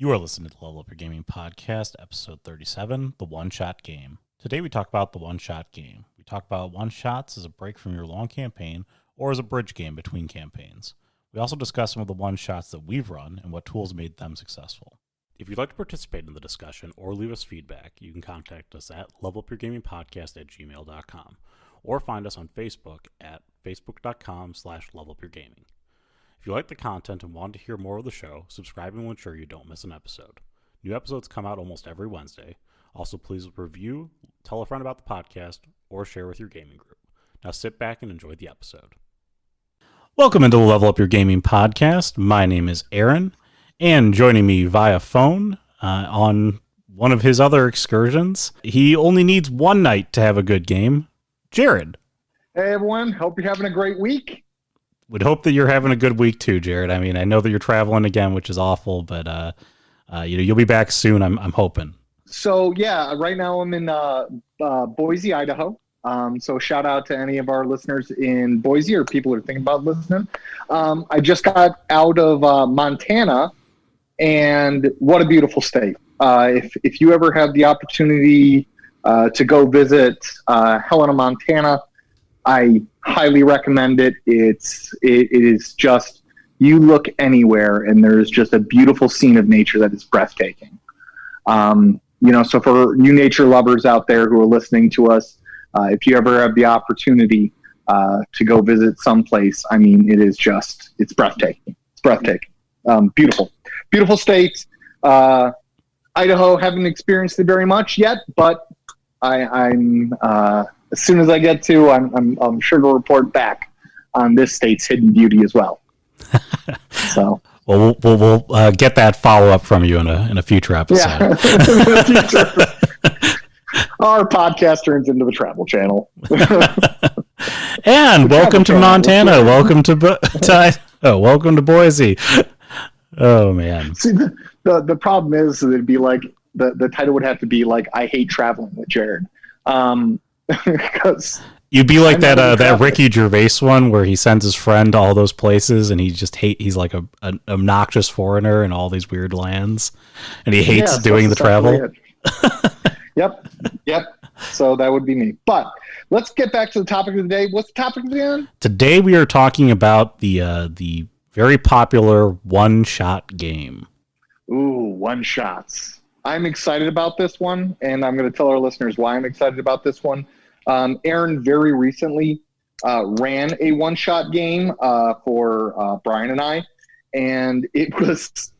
You are listening to the Level Up Your Gaming Podcast, episode 37, The One-Shot Game. Today we talk about the one-shot game. We talk about one-shots as a break from your long campaign or as a bridge game between campaigns. We also discuss some of the one-shots that we've run and what tools made them successful. If you'd like to participate in the discussion or leave us feedback, you can contact us at levelupyourgamingpodcast@gmail.com or find us on Facebook at facebook.com/levelupyourgaming. If you like the content and want to hear more of the show, subscribing will ensure you don't miss an episode. New episodes come out almost every Wednesday. Also, please review, tell a friend about the podcast, or share with your gaming group. Now sit back and enjoy the episode. Welcome into the Level Up Your Gaming Podcast. My name is Aaron, and joining me via phone on one of his other excursions, he only needs one night to have a good game, Jared. Hey everyone, hope you're having a great week. Would hope that you're having a good week too, Jared. I mean, I know that you're traveling again, which is awful, but you'll be back soon. I'm hoping. So yeah, right now I'm in Boise, Idaho. So shout out to any of our listeners in Boise or people who are thinking about listening. I just got out of Montana, and what a beautiful state. If you ever have the opportunity to go visit Helena, Montana, I highly recommend it. It is just, you look anywhere and there's just a beautiful scene of nature that is breathtaking. So for you nature lovers out there who are listening to us, if you ever have the opportunity to go visit someplace, I mean, it's breathtaking. It's breathtaking. Beautiful state. Idaho, haven't experienced it very much yet, but I'm as soon as I get to, I'm sure to report back on this state's hidden beauty as well. So, well, we'll get that follow up from you in a future episode. Yeah. Our podcast turns into the travel channel. And welcome to Montana. Welcome to Boise. Oh man. See, the problem is that it'd be like the title would have to be like, I hate traveling with Jared. Because you'd be like that Ricky Gervais one where he sends his friend to all those places and he's like an obnoxious foreigner in all these weird lands and he hates doing the travel. Yep. So that would be me. But let's get back to the topic of the day. What's the topic of the day? Today we are talking about the very popular one-shot game. Ooh, one-shots. I'm excited about this one, and I'm going to tell our listeners why I'm excited about this one. Aaron very recently ran a one-shot game for Brian and I, and it was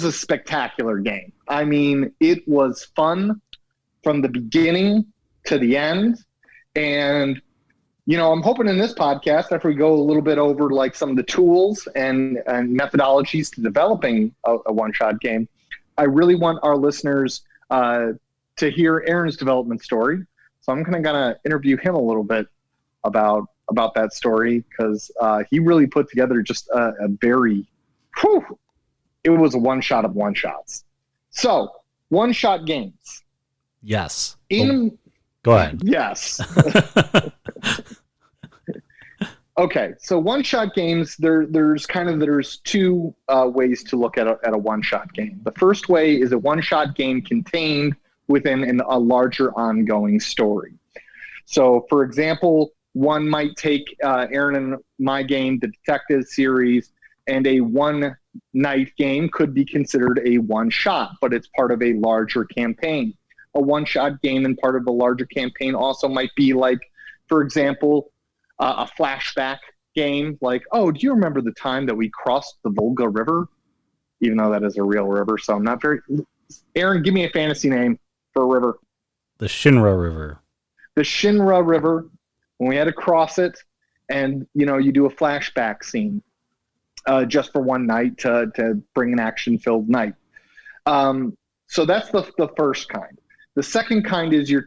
a spectacular game. I mean, it was fun from the beginning to the end, and I'm hoping in this podcast, after we go a little bit over like some of the tools and methodologies to developing a one-shot game, I really want our listeners to hear Aaron's development story. So I'm going to interview him a little bit about that story because he really put together just it was a one-shot of one-shots. So, one-shot games. Yes. Go ahead. Yes. Okay, so one-shot games, there's two ways to look at a one-shot game. The first way is a one-shot game contained within a larger ongoing story. So, for example, one might take Aaron and my game, the Detective series, and a one-night game could be considered a one-shot, but it's part of a larger campaign. A one-shot game and part of the larger campaign also might be like, for example, a flashback game, like, oh, do you remember the time that we crossed the Volga River? Even though that is a real river, so I'm not very... Aaron, give me a fantasy name for a river. The Shinra River. The Shinra River, when we had to cross it, and, you do a flashback scene just for one night to bring an action-filled night. So that's the first kind. The second kind is your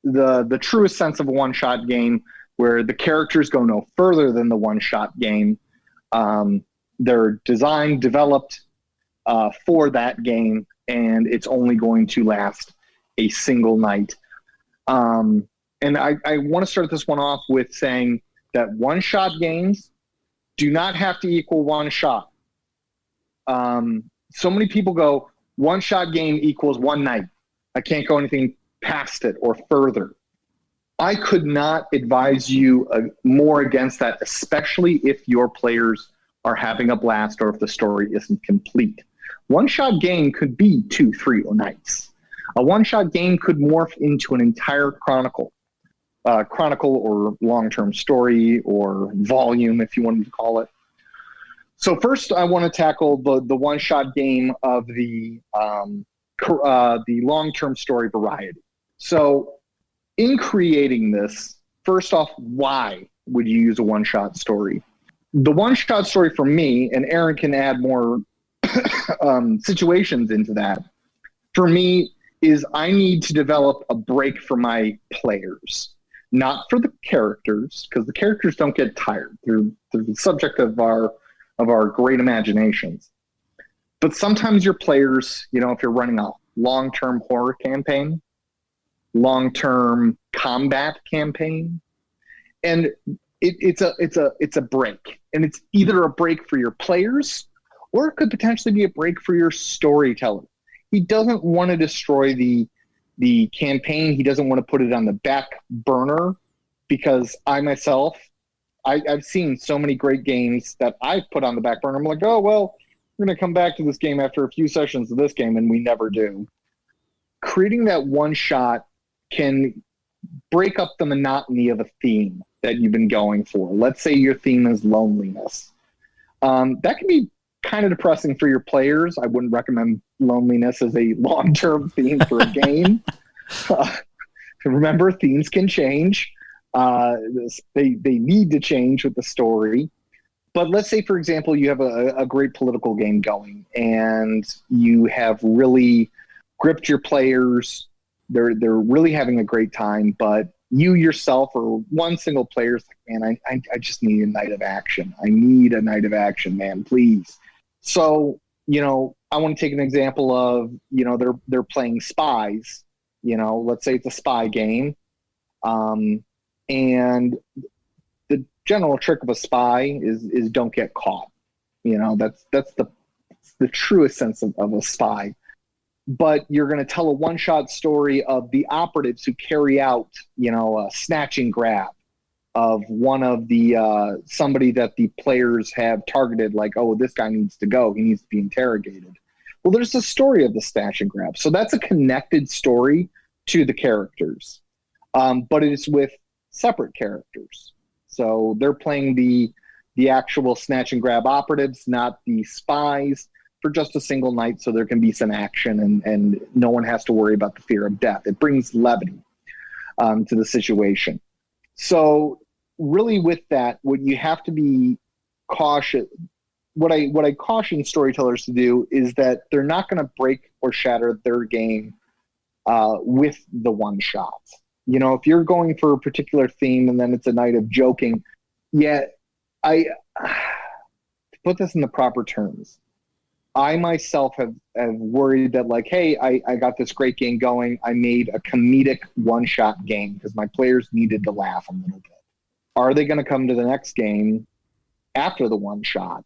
the truest sense of a one-shot game, where the characters go no further than the one-shot game. They're designed, developed for that game, and it's only going to last a single night. And I want to start this one off with saying that one-shot games do not have to equal one shot. so many people go, one-shot game equals one night. I can't go anything past it or further. I could not advise you more against that, especially if your players are having a blast or if the story isn't complete. One-shot game could be 2-3 nights. A one-shot game could morph into an entire chronicle or long-term story or volume, if you wanted to call it. So first, I want to tackle the one-shot game of the long-term story variety. So in creating this, first off, why would you use a one-shot story? The one-shot story for me, and Aaron can add more situations into that, for me is I need to develop a break for my players, not for the characters, because the characters don't get tired. They're the subject of our great imaginations. But sometimes your players, if you're running a long-term horror campaign, long-term combat campaign, and it's a break, and it's either a break for your players or it could potentially be a break for your storyteller. He doesn't want to destroy the campaign. He doesn't want to put it on the back burner, because I've seen so many great games that I've put on the back burner. I'm like, oh, well, we're going to come back to this game after a few sessions of this game, and we never do. Creating that one shot can break up the monotony of a theme that you've been going for. Let's say your theme is loneliness. That can be kind of depressing for your players. I wouldn't recommend loneliness as a long-term theme for a game. Remember, themes can change. They need to change with the story. But let's say, for example, you have a great political game going and you have really gripped your players. They're really having a great time, but you yourself or one single player is like, man, I just need a night of action. I need a night of action, man, please. So, I want to take an example of, they're playing spies. Let's say it's a spy game. And the general trick of a spy is don't get caught. That's the truest sense of a spy. But you're going to tell a one-shot story of the operatives who carry out, a snatch and grab of one of the somebody that the players have targeted, like, oh, this guy needs to go. He needs to be interrogated. Well, there's a story of the snatch and grab. So that's a connected story to the characters. But it is with separate characters. So they're playing the actual snatch and grab operatives, not the spies, for just a single night, so there can be some action and no one has to worry about the fear of death. It brings levity to the situation. So really with that, what you have to be cautious, what I caution storytellers to do is that they're not going to break or shatter their game with the one shot. If you're going for a particular theme and then it's a night of joking, to put this in the proper terms, I myself have worried that, like, hey, I got this great game going. I made a comedic one-shot game because my players needed to laugh a little bit. Are they going to come to the next game after the one-shot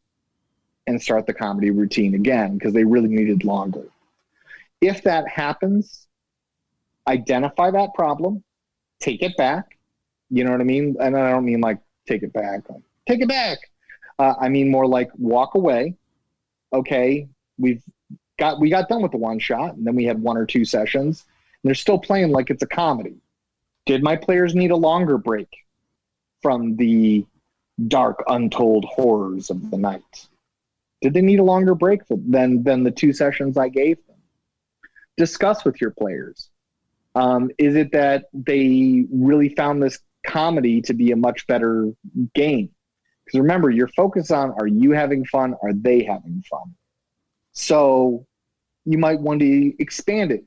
and start the comedy routine again because they really needed longer? If that happens, identify that problem, take it back. You know what I mean? And I don't mean like take it back. Take it back. I mean more like walk away. Okay, we got done with the one shot, and then we had one or two sessions, and they're still playing like it's a comedy. Did my players need a longer break from the dark, untold horrors of the night? Did they need a longer break than the two sessions I gave them? Discuss with your players. Is it that they really found this comedy to be a much better game? Because remember, you're focused on, are you having fun? Are they having fun? So you might want to expand it.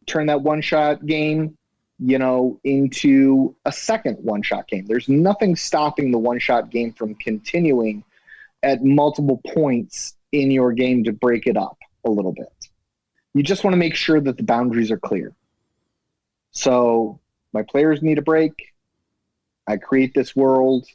Turn that one-shot game, into a second one-shot game. There's nothing stopping the one-shot game from continuing at multiple points in your game to break it up a little bit. You just want to make sure that the boundaries are clear. So my players need a break. I create this world,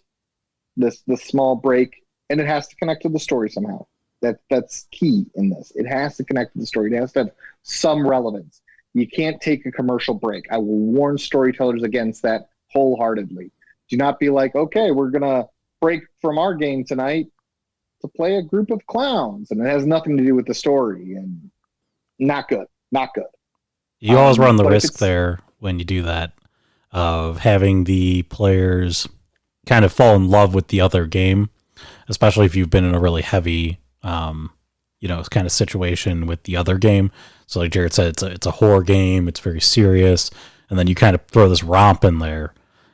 this small break, and it has to connect to the story somehow. That's key in this. It has to connect to the story. It has to have some relevance. You can't take a commercial break. I will warn storytellers against that wholeheartedly. Do not be like, okay, we're gonna break from our game tonight to play a group of clowns, and it has nothing to do with the story. And not good. Not good. You always run the but if risk there when you do that of having the players kind of fall in love with the other game, especially if you've been in a really heavy, kind of situation with the other game. So like Jared said, it's a horror game. It's very serious. And then you kind of throw this romp in there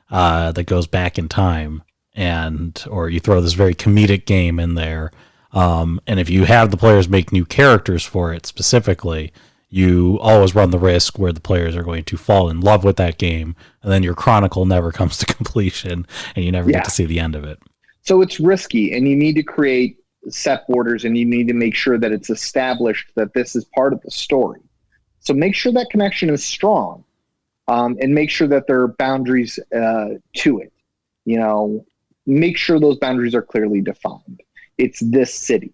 that goes back in time, or you throw this very comedic game in there. And if you have the players make new characters for it specifically, you always run the risk where the players are going to fall in love with that game, and then your chronicle never comes to completion, and you never get to see the end of it. So it's risky, and you need to create set borders, and you need to make sure that it's established that this is part of the story. So make sure that connection is strong, and make sure that there are boundaries to it. Make sure those boundaries are clearly defined. It's this city.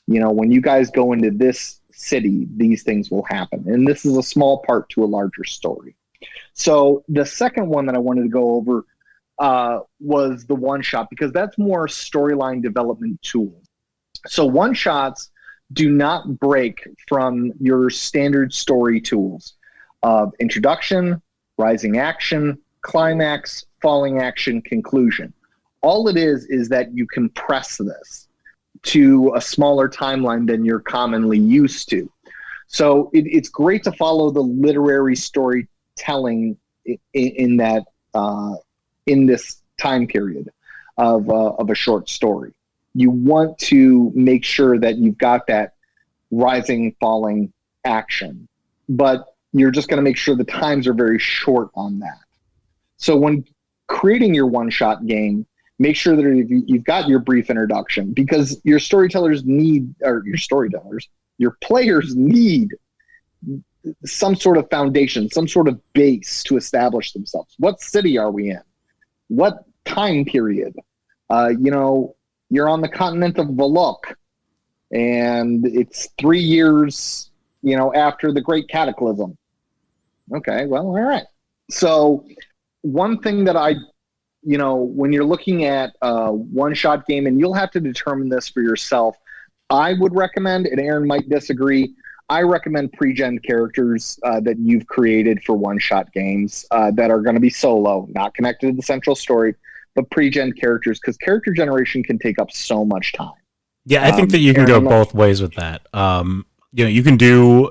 When you guys go into this city, these things will happen. And this is a small part to a larger story. So the second one that I wanted to go over was the one-shot, because that's more storyline development tools. So one-shots do not break from your standard story tools of introduction, rising action, climax, falling action, conclusion. All it is that you compress this to a smaller timeline than you're commonly used to. So it's great to follow the literary storytelling in this time period of a short story. You want to make sure that you've got that rising, falling action, but you're just going to make sure the times are very short on that. So when creating your one-shot game, make sure that you've got your brief introduction, because your players need some sort of foundation, some sort of base to establish themselves. What city are we in? What time period? You're on the continent of Valok, and it's 3 years, after the Great Cataclysm. Okay, well, all right. So one thing that when you're looking at a one-shot game, and you'll have to determine this for yourself, I would recommend, and Aaron might disagree, I recommend PreGen characters that you've created for one-shot games that are going to be solo, not connected to the central story, but PreGen characters, because character generation can take up so much time. Yeah, I think that you can go both ways with that. You can do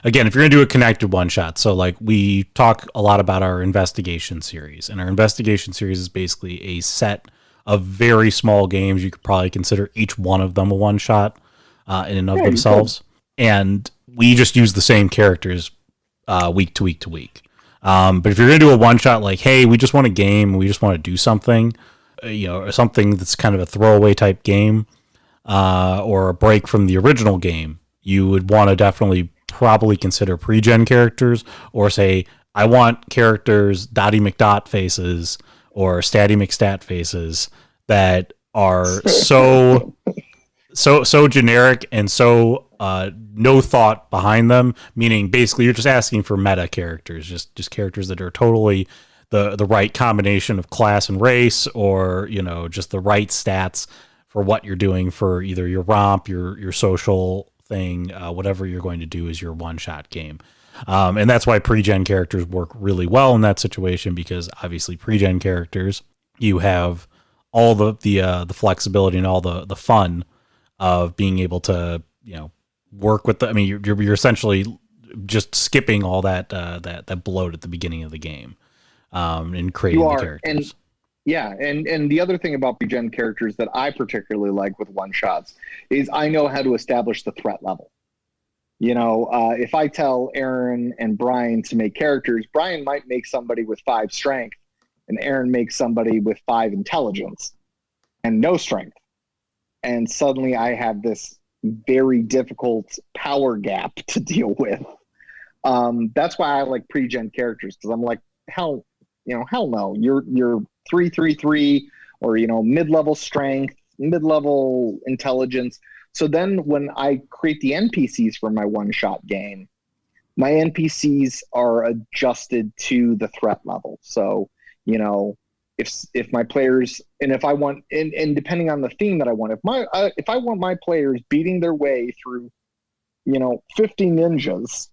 Again, if you're going to do a connected one-shot, so like we talk a lot about our investigation series, and our investigation series is basically a set of very small games. You could probably consider each one of them a one-shot in and of themselves. And we just use the same characters week to week to week. But if you're going to do a one-shot like, hey, we just want a game, we just want to do something, or something that's kind of a throwaway type game, or a break from the original game, you would want to definitely probably consider PreGen characters, or say, I want characters Dottie McDot faces or Statty McStat faces that are so generic and so no thought behind them, meaning basically you're just asking for meta characters, just characters that are totally the right combination of class and race, or just the right stats for what you're doing for either your romp, your social thing, whatever you're going to do is your one-shot game. And that's why PreGen characters work really well in that situation, because obviously PreGen characters, you have all the flexibility and all the fun of being able to work with you're essentially just skipping all that bloat at the beginning of the game, and creating the characters. And the other thing about PreGen characters that I particularly like with one-shots is I know how to establish the threat level. If I tell Aaron and Brian to make characters, Brian might make somebody with 5 strength, and Aaron makes somebody with 5 intelligence and no strength. And suddenly I have this very difficult power gap to deal with. That's why I like PreGen characters, because I'm like, hell no, you're 3-3-3, or mid-level strength, mid-level intelligence. So then when I create the NPCs for my one-shot game, my NPCs are adjusted to the threat level. So, you know, if my players, and if I want, and depending on the theme that I want, if I want my players beating their way through, 50 ninjas,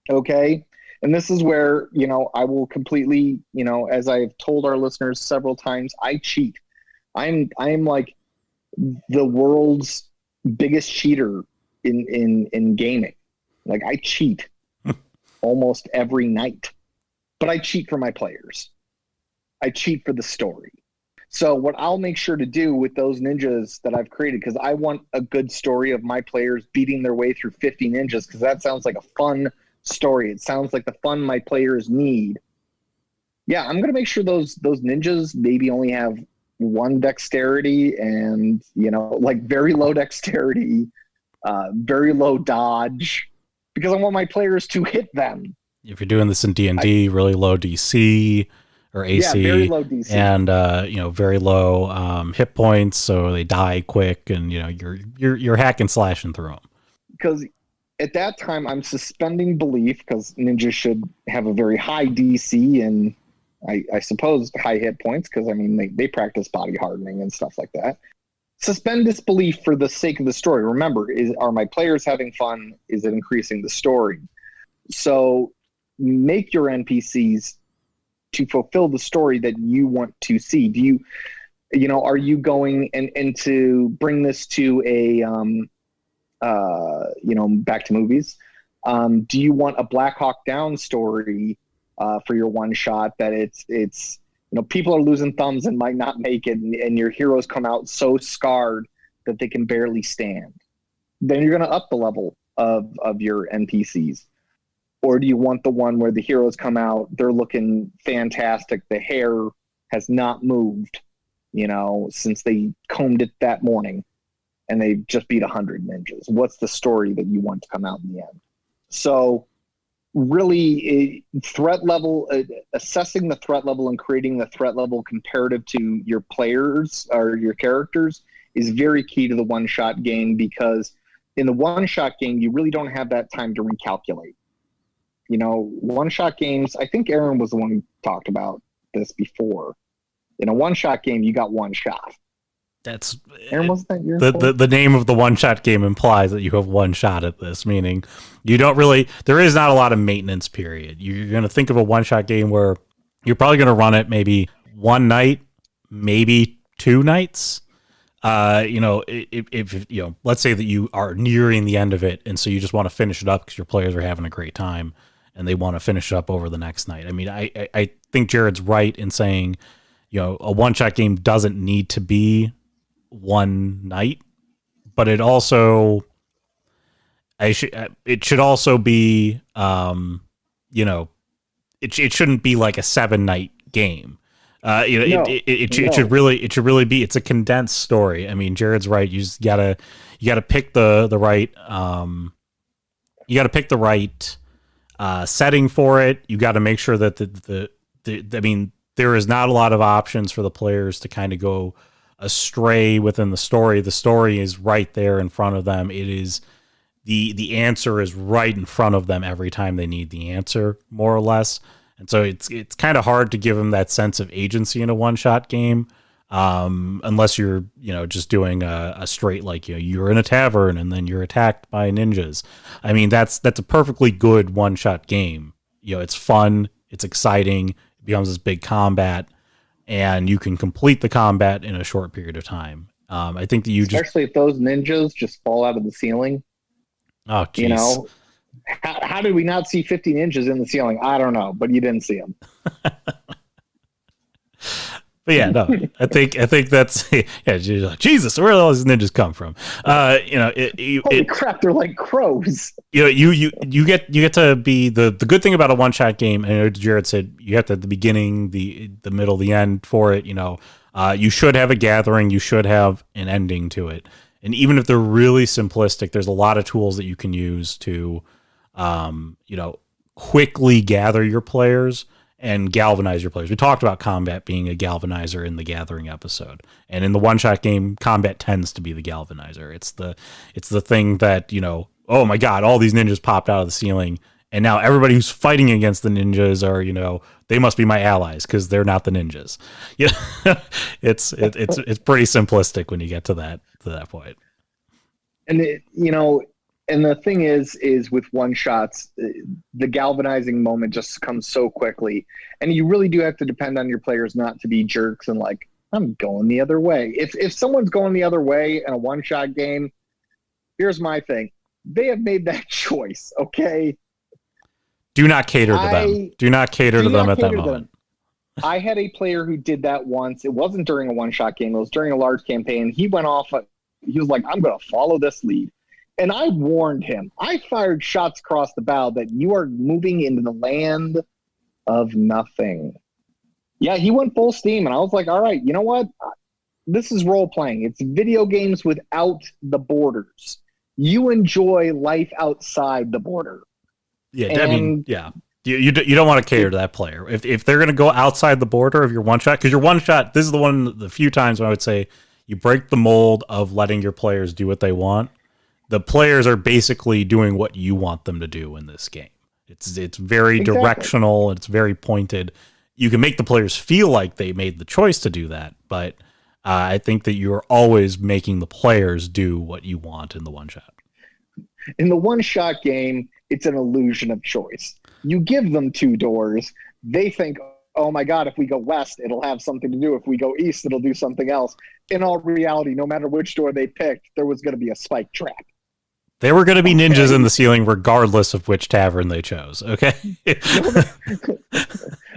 okay, and this is where, I will completely, as I've told our listeners several times, I cheat. I'm like the world's biggest cheater in gaming. Like, I cheat almost every night, but I cheat for my players. I cheat for the story. So what I'll make sure to do with those ninjas that I've created, because I want a good story of my players beating their way through 50 ninjas, because that sounds like a fun story. It sounds like the fun my players need. Yeah, I'm going to make sure those ninjas maybe only have one dexterity and, like very low dexterity, very low dodge, because I want my players to hit them. If you're doing this in D&D, really low DC or AC, yeah, very low DC, and very low hit points, so they die quick, and you're hacking slashing through them. Because at that time, I'm suspending belief, because ninjas should have a very high DC and I suppose high hit points, because they practice body hardening and stuff like that. Suspend disbelief for the sake of the story. Remember, are my players having fun? Is it increasing the story? So make your NPCs to fulfill the story that you want to see. Do you, are you going and to bring this to a, back to movies? Do you want a Black Hawk Down story for your one shot that it's people are losing thumbs and might not make it, and your heroes come out so scarred that they can barely stand? Then you're going to up the level of your NPCs. Or do you want the one where the heroes come out, they're looking fantastic, the hair has not moved, since they combed it that morning, and they just beat 100 ninjas? What's the story that you want to come out in the end? So really, threat level, assessing the threat level and creating the threat level comparative to your players or your characters is very key to the one-shot game, because in the one-shot game, you really don't have that time to recalculate. One-shot games, I think Aaron was the one who talked about this before. In a one-shot game, you got one shot. That's Aaron, wasn't that your the name of the one-shot game implies that you have one shot at this, meaning you don't really, there is not a lot of maintenance period. You're going to think of a one-shot game where you're probably going to run it maybe one night, maybe 2 nights. If let's say that you are nearing the end of it, and so you just want to finish it up because your players are having a great time and they want to finish it up over the next night. I think Jared's right in saying, a one-shot game doesn't need to be one night, but it also, it should also be, it shouldn't be like a 7-night game. It should really be, it's a condensed story. Jared's right. You just gotta pick the right setting for it. You got to make sure that there is not a lot of options for the players to kind of go astray within the story. The story is right there in front of them. It is the answer is right in front of them every time they need the answer, more or less. And so it's kind of hard to give them that sense of agency in a one-shot game, unless you're just doing a straight, like, you're in a tavern and then you're attacked by ninjas. That's a perfectly good one-shot game. It's fun, it's exciting, it becomes this big combat, and you can complete the combat in a short period of time. I think that especially if those ninjas just fall out of the ceiling. Oh, geez. How did we not see 50 ninjas in the ceiling? I don't know, but you didn't see them. But yeah, no, I think that's, yeah, Jesus, where do all these ninjas come from? Holy crap, they're like crows. You get to be the good thing about a one shot game. And Jared said you have to, at the beginning, the middle, the end for it. You should have a gathering, you should have an ending to it. And even if they're really simplistic, there's a lot of tools that you can use to, quickly gather your players and galvanize your players. We talked about combat being a galvanizer in the Gathering episode, and in the one-shot game, combat tends to be the galvanizer. It's the thing that, you know, oh my god, all these ninjas popped out of the ceiling, and now everybody who's fighting against the ninjas are, you know, they must be my allies because they're not the ninjas. Yeah, it's pretty simplistic when you get to that point. And you know, and the thing is with one shots, the galvanizing moment just comes so quickly, and you really do have to depend on your players not to be jerks and like, I'm going the other way. If someone's going the other way in a one shot game, here's my thing: they have made that choice. Okay. Do not cater to them. Do not cater to them at that moment. I had a player who did that once. It wasn't during a one-shot game. It was during a large campaign. He went off. He was like, I'm going to follow this lead. And I warned him. I fired shots across the bow that you are moving into the land of nothing. Yeah, he went full steam. And I was like, all right, you know what? This is role-playing. It's video games without the borders. You enjoy life outside the border. Yeah, I mean, yeah. You don't want to cater to that player. If they're going to go outside the border of your one shot, because your one shot, this is the few times when I would say you break the mold of letting your players do what they want. The players are basically doing what you want them to do in this game. It's very directional. It's very pointed. You can make the players feel like they made the choice to do that, but I think that you're always making the players do what you want in the one shot. In the one-shot game, it's an illusion of choice. You give them two doors. They think, oh my God, if we go west, it'll have something to do. If we go east, it'll do something else. In all reality, no matter which door they picked, there was going to be a spike trap. There were going to be ninjas in the ceiling regardless of which tavern they chose, okay?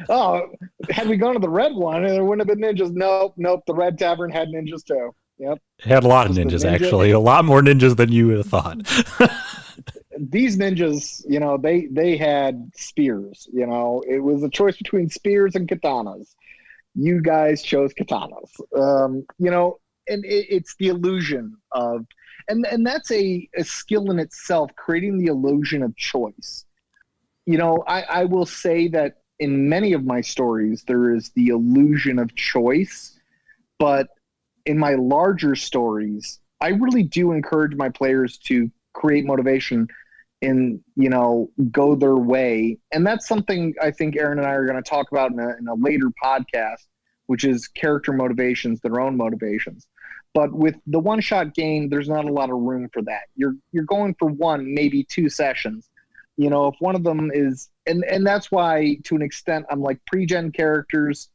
Oh, had we gone to the red one, there wouldn't have been ninjas. Nope. The red tavern had ninjas too. Yep. It had a lot of ninjas, actually. A lot more ninjas than you would have thought. These ninjas, you know, they had spears. You know, it was a choice between spears and katanas. You guys chose katanas. You know, and it's the illusion of, and that's a skill in itself, creating the illusion of choice. You know, I will say that in many of my stories, there is the illusion of choice, but in my larger stories, I really do encourage my players to create motivation and, you know, go their way. And that's something I think Aaron and I are going to talk about in a later podcast, which is character motivations, their own motivations. But with the one-shot game, there's not a lot of room for that. You're going for one, maybe two sessions. You know, if one of them is, and that's why, to an extent, I'm like, PreGen characters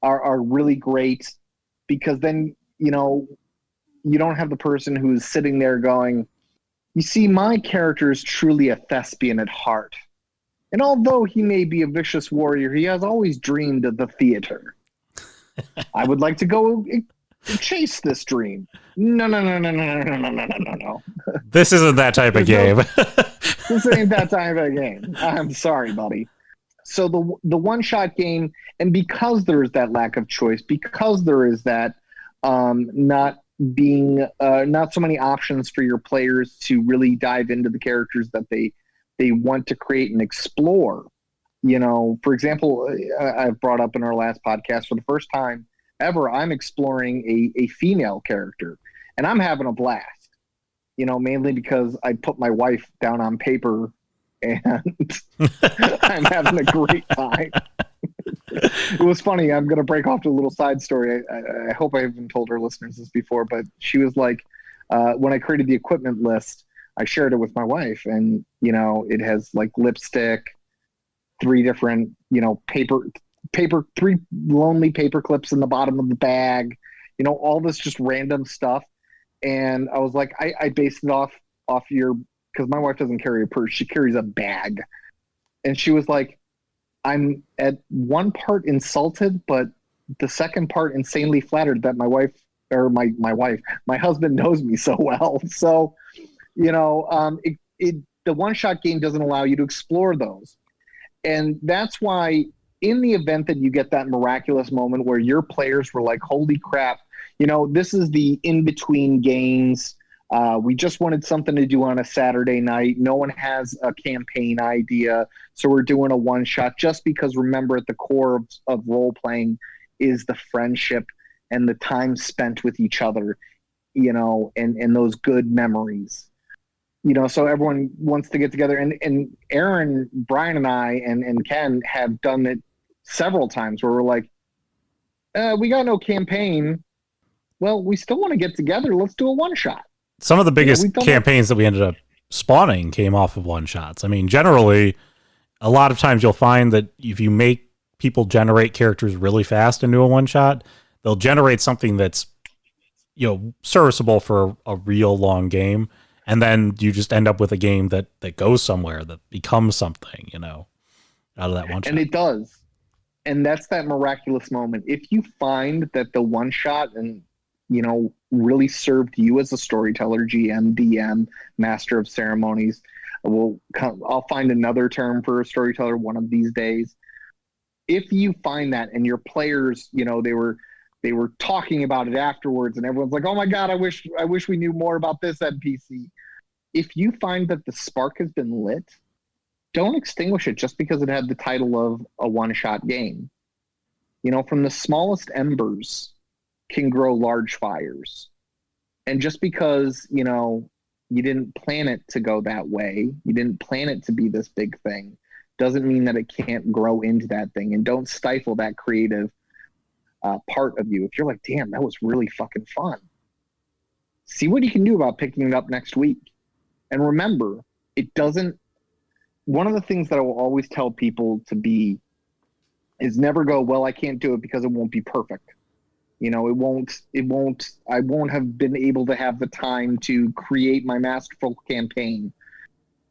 are really great, because then, you know, you don't have the person who's sitting there going, you see, my character is truly a thespian at heart. And although he may be a vicious warrior, he has always dreamed of the theater. I would like to go chase this dream. No. This isn't that type of game. This ain't that type of game. I'm sorry, buddy. So the one-shot game, and because there is that lack of choice, because there is that not so many options for your players to really dive into the characters that they want to create and explore. You know, for example, I've brought up in our last podcast, for the first time ever, I'm exploring a female character, and I'm having a blast. You know, mainly because I put my wife down on paper, and I'm having a great time. It was funny. I'm going to break off to a little side story. I hope I haven't told our listeners this before, but she was like, when I created the equipment list, I shared it with my wife, and, you know, it has like lipstick, 3 different, you know, paper, 3 lonely paper clips in the bottom of the bag, you know, all this just random stuff. And I was like, I based it off your, because my wife doesn't carry a purse. She carries a bag. And she was like, I'm at one part insulted, but the second part insanely flattered that my husband knows me so well. So, you know, the one-shot game doesn't allow you to explore those. And that's why, in the event that you get that miraculous moment where your players were like, holy crap, you know, this is the in-between games We just wanted something to do on a Saturday night. No one has a campaign idea, so we're doing a one shot. Just because, remember, at the core of role playing is the friendship and the time spent with each other, and those good memories. So everyone wants to get together, and Aaron, Brian, and I, and Ken have done it several times where we're like, we got no campaign. Well, we still want to get together. Let's do a one shot. Some of the biggest campaigns that we ended up spawning came off of one shots. I mean, generally, a lot of times you'll find that if you make people generate characters really fast into a one shot, they'll generate something that's, serviceable for a real long game. And then you just end up with a game that goes somewhere, that becomes something, out of that one shot. And it does. And that's that miraculous moment. If you find that the one shot and, really served you as a storyteller, GM, DM, master of ceremonies, I'll find another term for a storyteller one of these days. If you find that and your players, they were talking about it afterwards and everyone's like, oh my God, I wish we knew more about this NPC. If you find that the spark has been lit, don't extinguish it just because it had the title of a one-shot game. From the smallest embers can grow large fires. And just because, you didn't plan it to go that way, you didn't plan it to be this big thing, doesn't mean that it can't grow into that thing. And don't stifle that creative part of you. If you're like, damn, that was really fucking fun, see what you can do about picking it up next week. And remember, one of the things that I will always tell people to be is never go, well, I can't do it because it won't be perfect. I won't have been able to have the time to create my masterful campaign.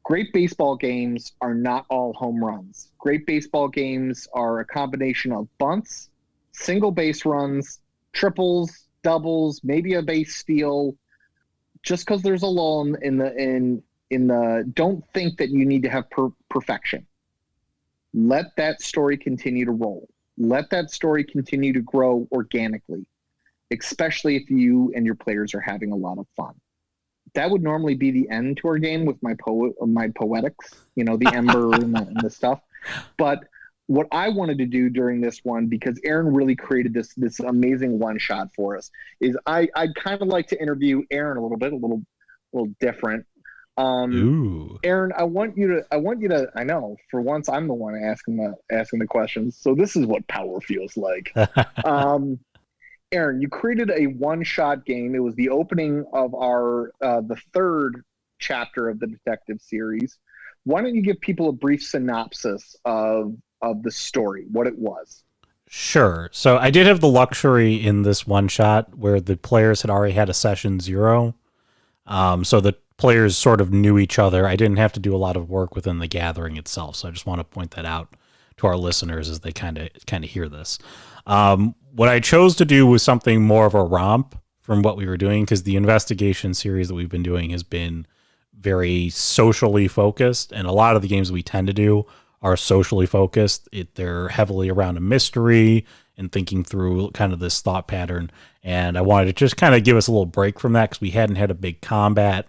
Great baseball games are not all home runs. Great baseball games are a combination of bunts, single base runs, triples, doubles, maybe a base steal. Just because there's a lull in the don't think that you need to have perfection. Let that story continue to roll. Let that story continue to grow organically, especially if you and your players are having a lot of fun. That would normally be the end to our game with my poetics, the ember and the stuff. But what I wanted to do during this one, because Aaron really created this amazing one shot for us, is I'd kind of like to interview Aaron a little different. Aaron, I want you to, I know for once I'm the one asking the questions. So this is what power feels like. Aaron, you created a one-shot game. It was the opening of our the third chapter of the detective series. Why don't you give people a brief synopsis of the story, what it was? Sure. So I did have the luxury in this one shot where the players had already had a session 0. So the players sort of knew each other. I didn't have to do a lot of work within the gathering itself. So I just want to point that out to our listeners as they kind of hear this. What I chose to do was something more of a romp from what we were doing, because the investigation series that we've been doing has been very socially focused, and a lot of the games we tend to do are socially focused. They're heavily around a mystery and thinking through kind of this thought pattern. And I wanted to just kind of give us a little break from that, because we hadn't had a big combat,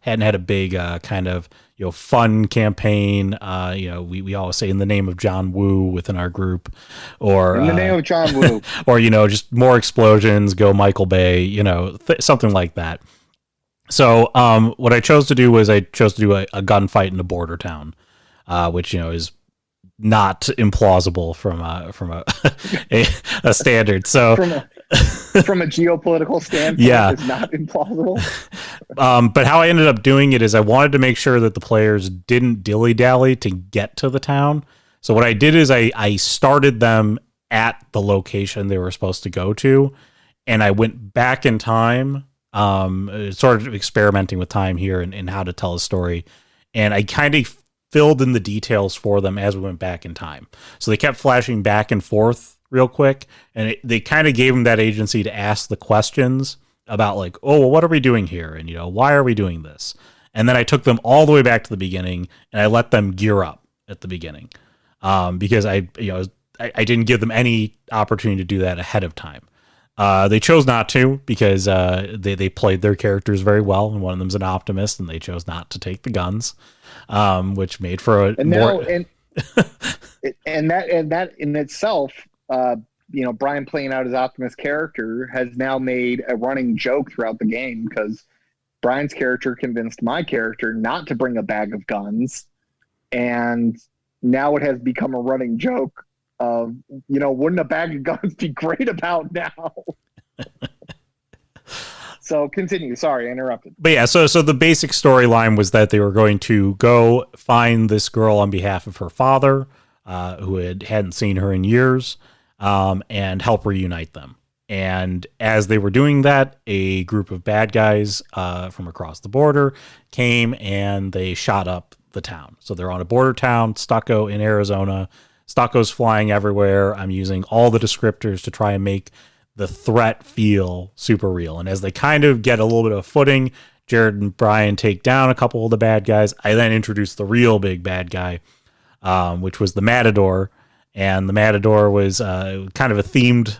hadn't had a big kind of fun campaign. We always say in the name of John Woo within our group, or in the name of John Woo, or just more explosions, go Michael Bay, something like that. So what I chose to do was a gunfight in a border town, which is not implausible from a standard. So from a geopolitical standpoint, yeah, it's not implausible. But how I ended up doing it is I wanted to make sure that the players didn't dilly-dally to get to the town. So what I did is I started them at the location they were supposed to go to, and I went back in time, sort of experimenting with time here and how to tell a story. And I kind of filled in the details for them as we went back in time. So they kept flashing back and forth real quick, and they kind of gave them that agency to ask the questions about, like, oh, well, what are we doing here? And, why are we doing this? And then I took them all the way back to the beginning, and I let them gear up at the beginning, because I didn't give them any opportunity to do that ahead of time. They chose not to because they played their characters very well, and one of them's an optimist, and they chose not to take the guns, which made for a And more. now, and that in itself, Brian playing out his optimist character has now made a running joke throughout the game because Brian's character convinced my character not to bring a bag of guns, and now it has become a running joke of, wouldn't a bag of guns be great about now? So continue. Sorry, I interrupted. But yeah, so the basic storyline was that they were going to go find this girl on behalf of her father, who hadn't seen her in years, and help reunite them. And as they were doing that, a group of bad guys from across the border came and they shot up the town. So they're on a border town, Stucco in Arizona. Stucco's flying everywhere. I'm using all the descriptors to try and make the threat feel super real. And as they kind of get a little bit of footing, Jared and Brian take down a couple of the bad guys. I then introduce the real big bad guy, which was the Matador. And the Matador was kind of a themed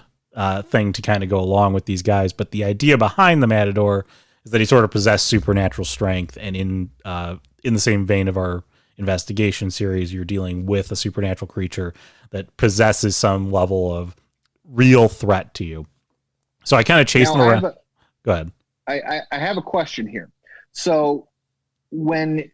thing to kind of go along with these guys. But the idea behind the Matador is that he sort of possessed supernatural strength. And in the same vein of our investigation series, you're dealing with a supernatural creature that possesses some level of real threat to you. So I kind of chased them around. Go ahead. I have a question here. So when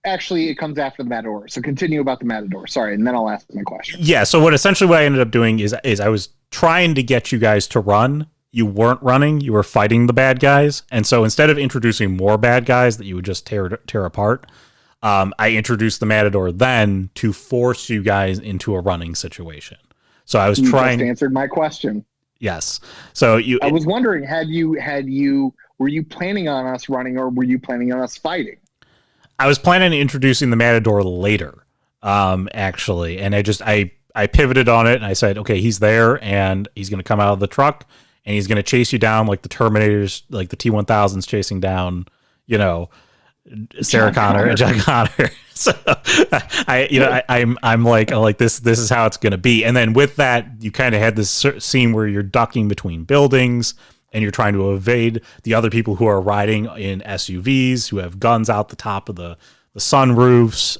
actually it comes after the Matador. So continue about the Matador. Sorry, and then I'll ask my question. Yeah, so what I ended up doing is I was trying to get you guys to run. You weren't running, you were fighting the bad guys. And so instead of introducing more bad guys that you would just tear apart, I introduced the Matador then to force you guys into a running situation. So I was trying. You just answered my question. Yes. So I was wondering, were you planning on us running or were you planning on us fighting? I was planning on introducing the Matador later, actually. And I pivoted on it and I said, okay, he's there and he's going to come out of the truck and he's going to chase you down like the Terminators, like the T-1000s chasing down, Sarah Connor and John Connor. So I'm like this is how it's going to be. And then with that, you kind of had this scene where you're ducking between buildings and you're trying to evade the other people who are riding in SUVs who have guns out the top of the sunroofs,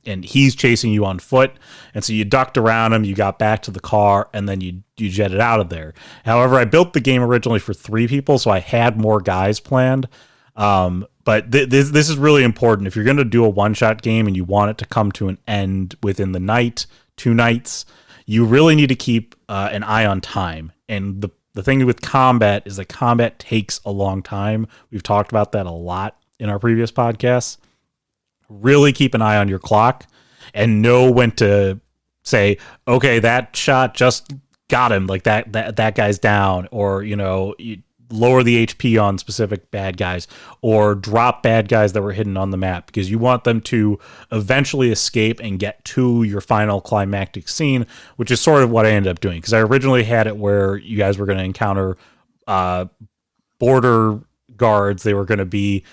and he's chasing you on foot. And so you ducked around him, you got back to the car, and then you jetted out of there. However, I built the game originally for 3 people, so I had more guys planned. But this is really important. If you're going to do a one-shot game and you want it to come to an end within the night, 2 nights, you really need to keep an eye on time. And the thing with combat is that combat takes a long time. We've talked about that a lot in our previous podcasts. Really keep an eye on your clock and know when to say, okay, that shot just got him, like that guy's down, or you lower the HP on specific bad guys, or drop bad guys that were hidden on the map, because you want them to eventually escape and get to your final climactic scene, which is sort of what I ended up doing, because I originally had it where you guys were going to encounter border guards. They were going to be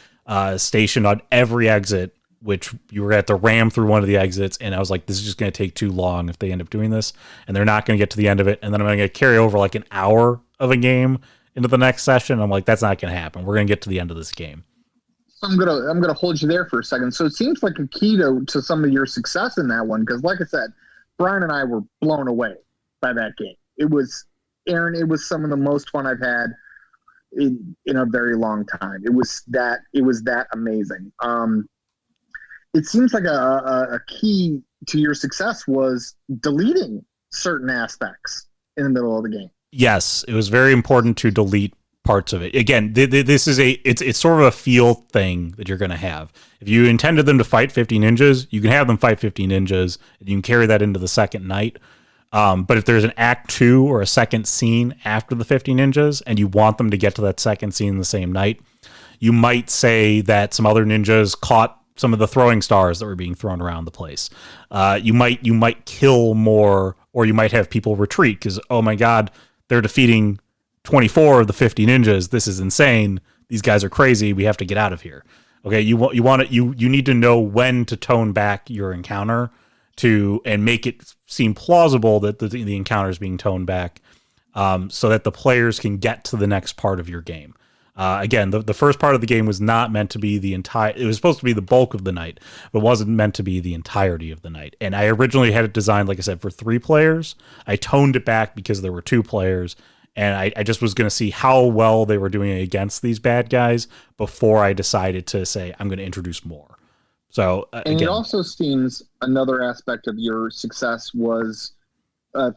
stationed on every exit, which you were going to have to ram through one of the exits. And I was like, this is just going to take too long if they end up doing this, and they're not going to get to the end of it. And then I'm going to carry over like an hour of a game into the next session. I'm like, that's not going to happen. We're going to get to the end of this game. So I'm gonna hold you there for a second. So it seems like a key to some of your success in that one, because like I said, Brian and I were blown away by that game. It was some of the most fun I've had in a very long time. It was that amazing. It seems like a key to your success was deleting certain aspects in the middle of the game. Yes, it was very important to delete parts of it. Again, this is it's sort of a feel thing that you're going to have. If you intended them to fight 50 ninjas, you can have them fight 50 ninjas, and you can carry that into the second night. But if there's an act 2 or a second scene after the 50 ninjas, and you want them to get to that second scene the same night, you might say that some other ninjas caught some of the throwing stars that were being thrown around the place. You might kill more, or you might have people retreat because, oh my God, they're defeating 24 of the 50 ninjas. This is insane. These guys are crazy. We have to get out of here. Okay, you need to know when to tone back your encounter and make it seem plausible that the encounter is being toned back, so that the players can get to the next part of your game. Again, the first part of the game was not meant to be the entire, it was supposed to be the bulk of the night, but wasn't meant to be the entirety of the night. And I originally had it designed, like I said, for 3 players. I toned it back because there were 2 players, and I just was going to see how well they were doing against these bad guys before I decided to say, I'm going to introduce more. So, and again, it also seems another aspect of your success was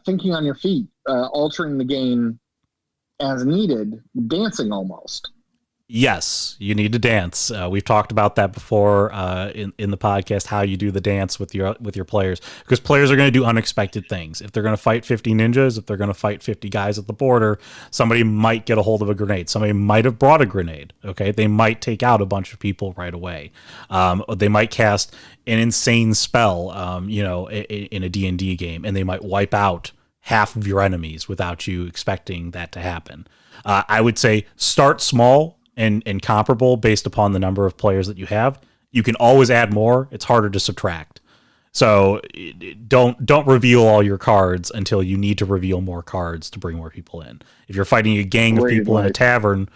thinking on your feet, altering the game as needed, dancing almost. yes, you need to dance. We've talked about that before in the podcast, how you do the dance with your players, because players are going to do unexpected things. If they're going to fight 50 ninjas, if they're going to fight 50 guys at the border, somebody might get a hold of a grenade. Somebody might have brought a grenade. Okay, they might take out a bunch of people right away. They might cast an insane spell, in a D&D game, and they might wipe out half of your enemies without you expecting that to happen. I would say start small and comparable based upon the number of players that you have. You can always add more. It's harder to subtract. So don't reveal all your cards until you need to reveal more cards to bring more people in. If you're fighting a gang of people in a tavern,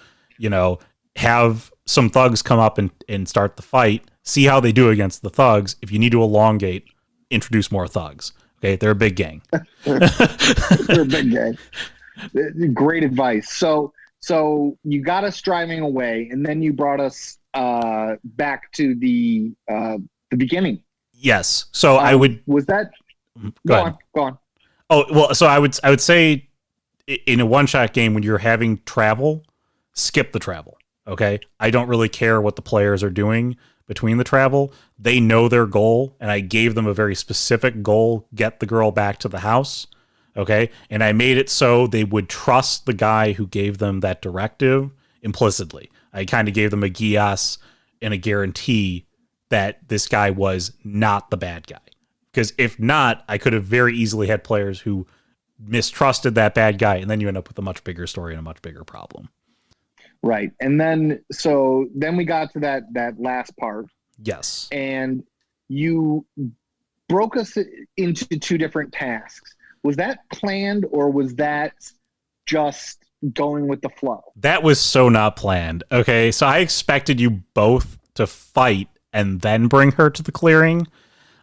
have some thugs come up and start the fight. See how they do against the thugs. If you need to elongate, introduce more thugs. Okay, they're a big gang. They're a big gang. Great advice. So you got us driving away, and then you brought us back to the beginning. Yes. So I would. Was that? Go on. Oh well. So I would say in a one-shot game, when you're having travel, skip the travel. Okay. I don't really care what the players are doing between the travel. They know their goal, and I gave them a very specific goal: get the girl back to the house. Okay. And I made it so they would trust the guy who gave them that directive implicitly. I kind of gave them a guias and a guarantee that this guy was not the bad guy. Because if not, I could have very easily had players who mistrusted that bad guy, and then you end up with a much bigger story and a much bigger problem. Right. And then we got to that last part. Yes. And you broke us into 2 different tasks. Was that planned, or was that just going with the flow? That was so not planned. Okay, so I expected you both to fight and then bring her to the clearing.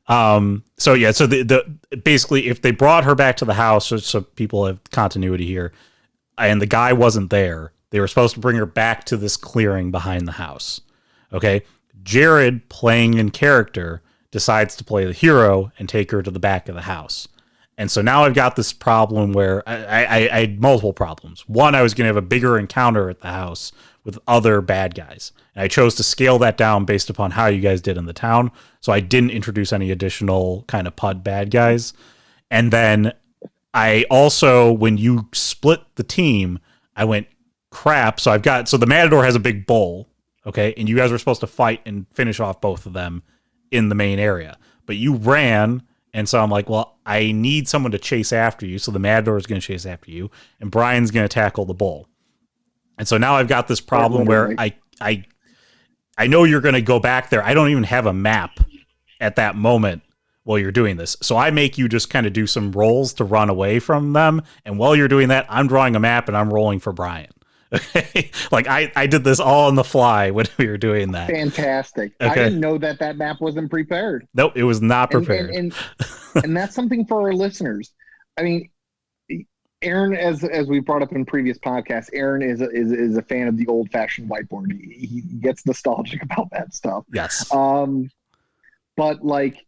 So the basically, if they brought her back to the house, so people have continuity here, and the guy wasn't there, they were supposed to bring her back to this clearing behind the house. Okay, Jared, playing in character, decides to play the hero and take her to the back of the house. And so now I've got this problem where I had multiple problems. One, I was going to have a bigger encounter at the house with other bad guys. And I chose to scale that down based upon how you guys did in the town. So I didn't introduce any additional kind of PUD bad guys. And then I also, when you split the team, I went, crap. So the Matador has a big bowl. Okay. And you guys were supposed to fight and finish off both of them in the main area. But you ran. And so I'm like, well, I need someone to chase after you. So the Matador is going to chase after you, and Brian's going to tackle the bull. And so now I've got this problem where I know you're going to go back there. I don't even have a map at that moment while you're doing this. So I make you just kind of do some rolls to run away from them. And while you're doing that, I'm drawing a map and I'm rolling for Brian. Okay. Like I did this all on the fly when we were doing that. Fantastic. Okay. I didn't know that map wasn't prepared. Nope, it was not prepared. And that's something for our listeners. I mean, Aaron, as we brought up in previous podcasts, Aaron is a fan of the old fashioned whiteboard. He gets nostalgic about that stuff. Yes. But like,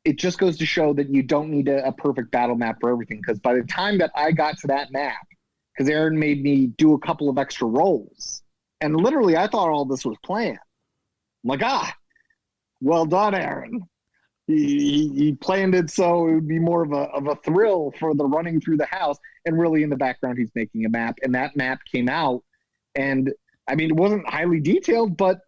it just goes to show that you don't need a perfect battle map for everything. Because by the time that I got to that map, because Aaron made me do a couple of extra rolls, and literally I thought all this was planned. I'm like, well done, Aaron. He planned it so it would be more of a thrill for the running through the house, and really in the background he's making a map, and that map came out, and I mean it wasn't highly detailed, but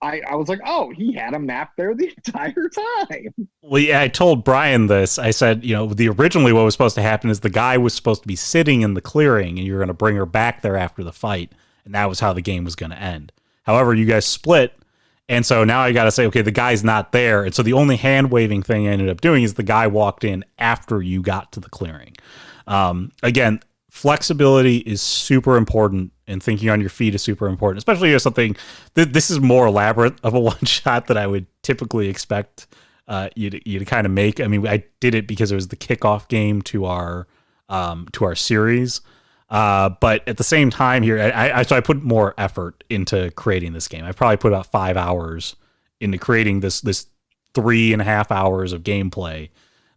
I was like, oh, he had a map there the entire time. Well, yeah, I told Brian this. I said, originally what was supposed to happen is the guy was supposed to be sitting in the clearing, and you're going to bring her back there after the fight, and that was how the game was going to end. However, you guys split. And so now I got to say, okay, the guy's not there. And so the only hand waving thing I ended up doing is the guy walked in after you got to the clearing. Again, flexibility is super important, and thinking on your feet is super important, especially if something this is more elaborate of a one shot that I would typically expect you to kind of make. I mean, I did it because it was the kickoff game to our series. But at the same time here, so I put more effort into creating this game. I probably put about 5 hours into creating this 3.5 hours of gameplay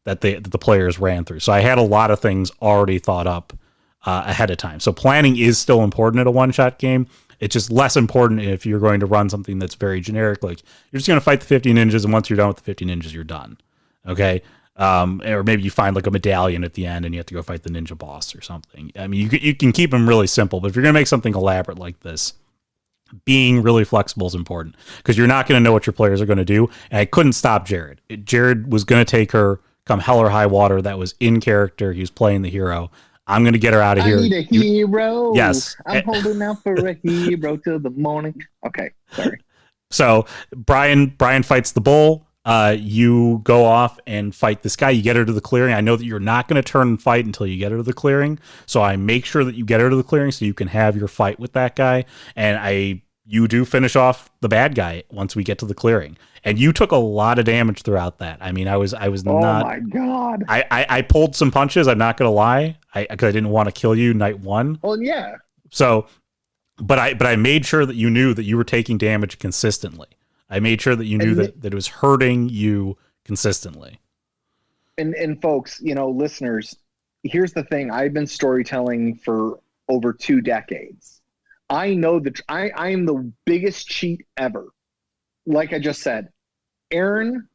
that the players ran through. So I had a lot of things already thought up ahead of time. So planning is still important at a one-shot game. It's just less important if you're going to run something that's very generic. Like, you're just going to fight the 50 ninjas, and once you're done with the 50 ninjas, you're done. Okay? Or maybe you find like a medallion at the end and you have to go fight the ninja boss or something. I mean, you can keep them really simple, but if you're going to make something elaborate like this, being really flexible is important, because you're not going to know what your players are going to do. And I couldn't stop Jared. Jared was going to take her come hell or high water. That was in character. He was playing the hero. I'm going to get her out of here. I need a hero. Yes. I'm holding out for a hero till the morning. Okay, sorry. So Brian fights the bull. You go off and fight this guy. You get her to the clearing. I know that you're not going to turn and fight until you get her to the clearing. So I make sure that you get her to the clearing so you can have your fight with that guy. And you do finish off the bad guy once we get to the clearing. And you took a lot of damage throughout that. I mean, I was oh not. Oh my god! I pulled some punches. I'm not going to lie, because I didn't want to kill you night one. Well, yeah. So, but I made sure that you knew that you were taking damage consistently. I made sure that you knew that it was hurting you consistently. And folks, listeners, here's the thing. I've been storytelling for over 2 decades. I know that I am the biggest cheat ever. Like I just said, Aaron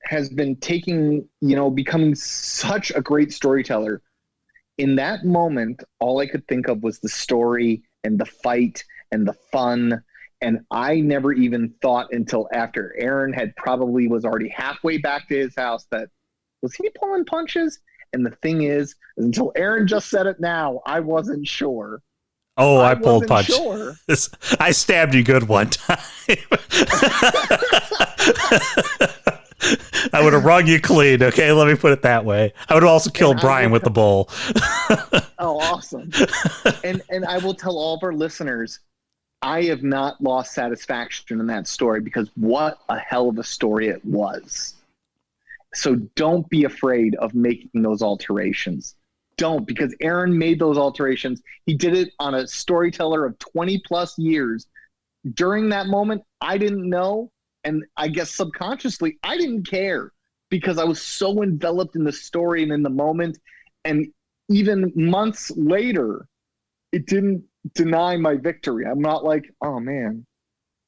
has been becoming such a great storyteller. In that moment, all I could think of was the story and the fight and the fun. And I never even thought until after Aaron was already halfway back to his house that, was he pulling punches? And the thing is until Aaron just said it now, I wasn't sure. Oh, I pulled punches. Sure. I stabbed you good one time. I would have wrung you clean. Okay, let me put it that way. I would have also killed Brian with the bull. Oh, awesome. And I will tell all of our listeners, I have not lost satisfaction in that story, because what a hell of a story it was. So don't be afraid of making those alterations. Don't, because Aaron made those alterations. He did it on a storyteller of 20 plus years. During that moment, I didn't know. And I guess subconsciously, I didn't care, because I was so enveloped in the story and in the moment. And even months later, it didn't deny my victory. I'm not like, oh man,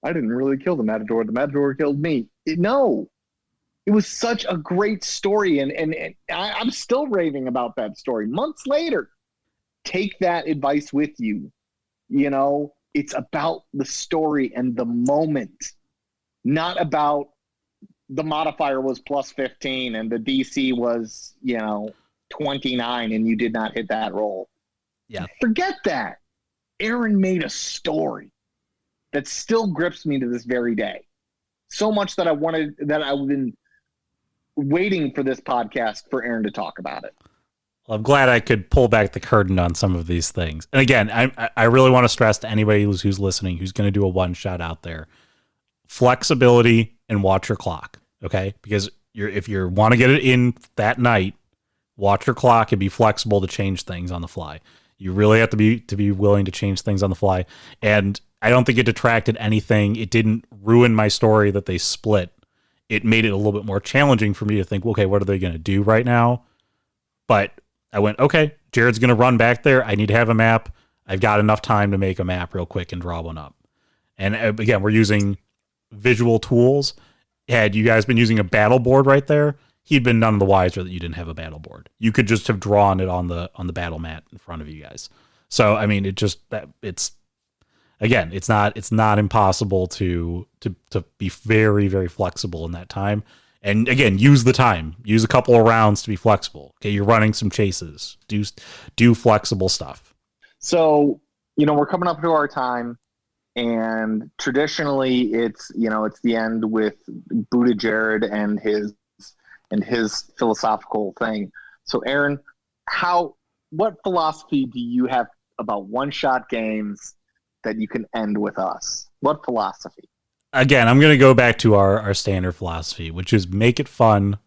I didn't really kill the Matador. The Matador killed me. No. It was such a great story, and I'm still raving about that story months later. Take that advice with you. It's about the story and the moment, not about the modifier was plus 15 and the DC was, 29 and you did not hit that roll. Yeah. Forget that. Aaron made a story that still grips me to this very day. So much that I've been waiting for this podcast for Aaron to talk about it. Well, I'm glad I could pull back the curtain on some of these things. And again, I really want to stress to anybody who's listening, who's going to do a one shot out there, flexibility and watch your clock. Okay. Because if you want to get it in that night, watch your clock and be flexible to change things on the fly. You really have to be willing to change things on the fly. And I don't think it detracted anything. It didn't ruin my story that they split. It made it a little bit more challenging for me to think, okay, what are they going to do right now? But I went, okay, Jared's going to run back there. I need to have a map. I've got enough time to make a map real quick and draw one up. And again, we're using visual tools. Had you guys been using a battle board right there, he'd been none the wiser that you didn't have a battle board. You could just have drawn it on the battle mat in front of you guys. So, I mean, it's not impossible to be very, very flexible in that time. And again, use the time. Use a couple of rounds to be flexible. Okay, you're running some chases. Do flexible stuff. So, we're coming up to our time, and traditionally it's the end with Buddha Jared and his philosophical thing. So Aaron, what philosophy do you have about one-shot games that you can end with us? What philosophy? Again, I'm going to go back to our standard philosophy, which is make it fun,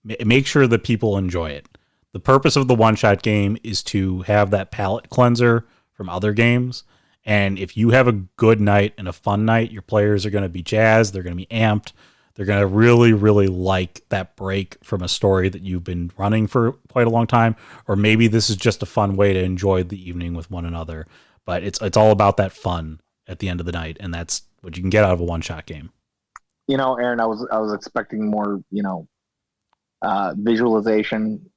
make sure that people enjoy it. The purpose of the one-shot game is to have that palate cleanser from other games. And if you have a good night and a fun night, your players are going to be jazzed. They're going to be amped. They're going to really, really like that break from a story that you've been running for quite a long time. Or maybe this is just a fun way to enjoy the evening with one another. But it's all about that fun at the end of the night. And that's what you can get out of a one-shot game. Aaron, I was expecting more, visualization.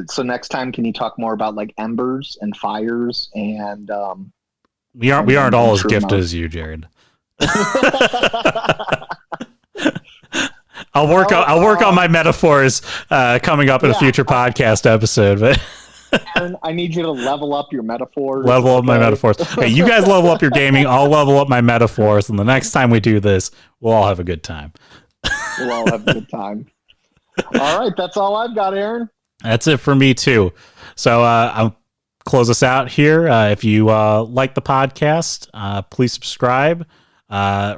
So next time, can you talk more about like embers and fires and we aren't all as gifted as you, Jared. I'll work on my metaphors coming up in a future podcast episode. But Aaron, I need you to level up your metaphors. Level up my metaphors. Hey, you guys level up your gaming. I'll level up my metaphors, and the next time we do this, we'll all have a good time. We'll all have a good time. All right, that's all I've got, Aaron. That's it for me too. So I'll close us out here. If you like the podcast, please subscribe,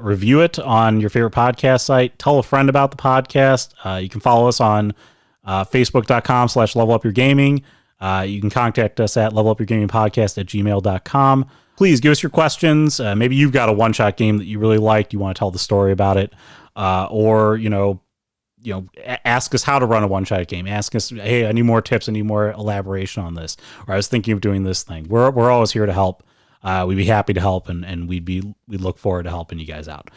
review it on your favorite podcast site. Tell a friend about the podcast. You can follow us on facebook.com/levelupyourgaming. You can contact us at levelupyourgamingpodcast@gmail.com. Please give us your questions. Maybe you've got a one-shot game that you really liked. You want to tell the story about it, or ask us how to run a one-shot game. Ask us, hey, I need more tips. I need more elaboration on this. Or I was thinking of doing this thing. We're always here to help. We'd be happy to help, and we look forward to helping you guys out.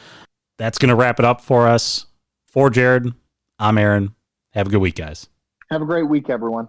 That's going to wrap it up for us. For Jared, I'm Aaron. Have a good week, guys. Have a great week, everyone.